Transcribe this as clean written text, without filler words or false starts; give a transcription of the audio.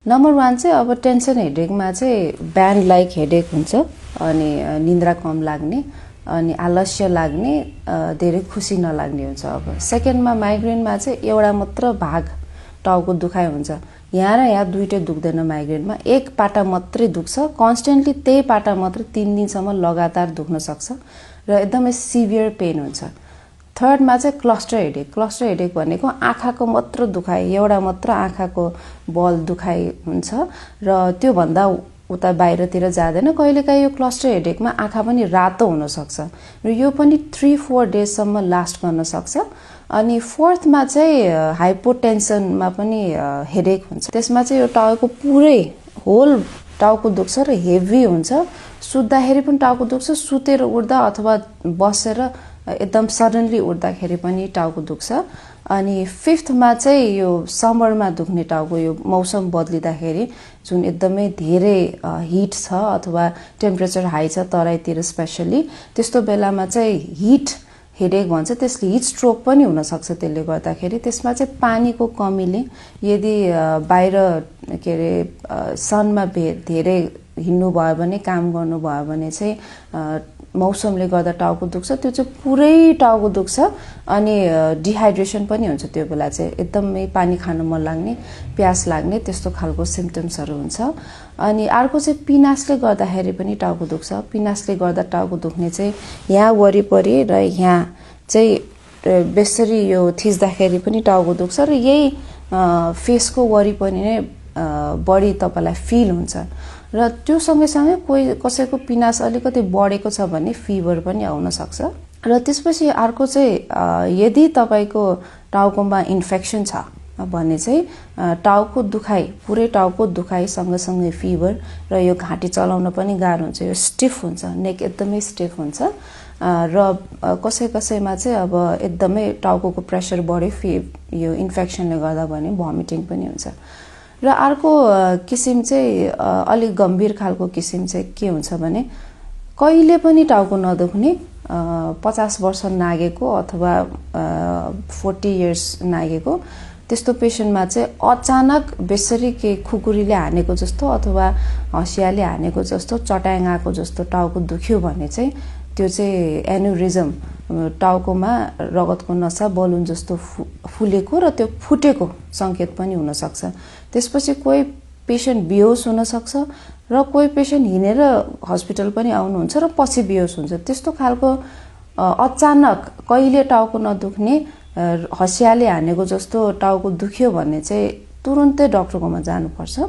Number 1 चाहिँ अब tension हेडेकमा चाहिँ ब्यान्ड लाइक हेडेक हुन्छ अनि निन्द्रा कम लाग्ने अनि आलस्य लाग्ने धेरै खुसी नलाग्ने हुन्छ। अब सेकेन्डमा माइग्रेनमा चाहिँ एउटा मात्र भाग टाउको दुखाइ हुन्छ। यहाँ र यहाँ दुईटै दुख्दैन माइग्रेनमा, एक पाटा मात्रै दुख्छ, कन्स्टेन्टली त्यही पाटा मात्र 3 दिनसम्म लगातार दुख्न सक्छ र एकदमै सिभियर पेन हुन्छ। थर्डमा चाहिँ क्लस्टर हेडेक। क्लस्टर हेडेक भनेको आँखाको मात्र दुखाइ, एउटा मात्र आँखाको बल दुखाइ हुन्छ र त्यो भन्दा उता बाहिरतिर जाँदैन। कहिलेकाहीँ यो क्लस्टर हेडेकमा आँखा पनि रातो हुन सक्छ र यो पनि 3-4 डेजसम्म लास्ट गर्न सक्छ। अनि फोर्थमा चाहिँ हाइपोटेन्सनमा पनि हेडेक हुन्छ। त्यसमा चाहिँ यो टाउको पुरै होल टाउको दुख्छ र हेभी हुन्छ। सुत्दाखेरि पनि टाउको दुख्छ, सुतेर उठ्दा अथवा बसेर एकदम सडनली उठ्दाखेरि पनि टाउको दुख्छ। अनि फिफ्थमा चाहिँ यो समरमा दुख्ने टाउको, यो मौसम बदलिँदाखेरि जुन एकदमै धेरै हिट छ अथवा टेम्परेचर हाई छ तराईतिर स्पेसली, त्यस्तो बेलामा चाहिँ हिट हेडेक भन्छ। त्यसले हिट स्ट्रोक पनि हुनसक्छ त्यसले गर्दाखेरि। त्यसमा चाहिँ पानीको कमीले, यदि बाहिर के अरे सनमा धेरै हिँड्नु भयो भने, काम गर्नुभयो भने चाहिँ मौसमले गर्दा टाउको दुख्छ, त्यो चाहिँ पुरै टाउको दुख्छ अनि डिहाइड्रेसन पनि हुन्छ। त्यो बेला चाहिँ एकदमै पानी खान मन लाग्ने, प्यास लाग्ने त्यस्तो खालको सिम्पटम्सहरू हुन्छ। अनि अर्को चाहिँ पिनासले गर्दाखेरि पनि टाउको दुख्छ। पिनासले गर्दा टाउको दुख्ने चाहिँ यहाँ वरिपरि र यहाँ चाहिँ बेसरी यो थिच्दाखेरि पनि टाउको दुख्छ र यही फेसको वरिपरि नै बढी तपाईँलाई फिल हुन्छ। र त्यो सँगैसँगै कसैको पिनास अलिकति बढेको छ भने फिभर पनि आउन सक्छ। र त्यसपछि अर्को चाहिँ यदि तपाईँको टाउकोमा इन्फेक्सन छ भने चाहिँ टाउको दुखाइ, पुरै टाउको दुखाइ सँगसँगै फिभर र यो घाँटी चलाउन पनि गाह्रो हुन्छ, यो स्टिफ हुन्छ, नेक एकदमै स्टिफ हुन्छ। र कसैमा चाहिँ अब एकदमै टाउकोको प्रेसर बढ्यो यो इन्फेक्सनले गर्दा भने भमिटिङ पनि हुन्छ। र अर्को किसिम चाहिँ अलिक गम्भीर खालको किसिम चाहिँ के हुन्छ भने कहिले पनि टाउको नदुख्ने, 50 वर्ष नागेको अथवा 40 इयर्स नागेको त्यस्तो पेसेन्टमा चाहिँ अचानक बेसरी के खुकुरीले हानेको जस्तो अथवा हँसियाले हानेको जस्तो, चट्याङ आएको जस्तो टाउको दुख्यो भने चाहिँ त्यो चाहिँ एन्युरिजम, टाउकोमा रगतको नसा बलुन जस्तो फुलेको र त्यो फुटेको सङ्केत पनि हुनसक्छ। त्यसपछि कोही पेसेन्ट बेहोस हुनसक्छ र कोही पेसेन्ट हिँडेर हस्पिटल पनि आउनुहुन्छ र पछि बेहोस हुन्छ। त्यस्तो खालको अचानक कहिले टाउको नदुख्ने, हँसियाले हानेको जस्तो टाउको दुख्यो भने चाहिँ तुरुन्तै डाक्टरकोमा जानुपर्छ।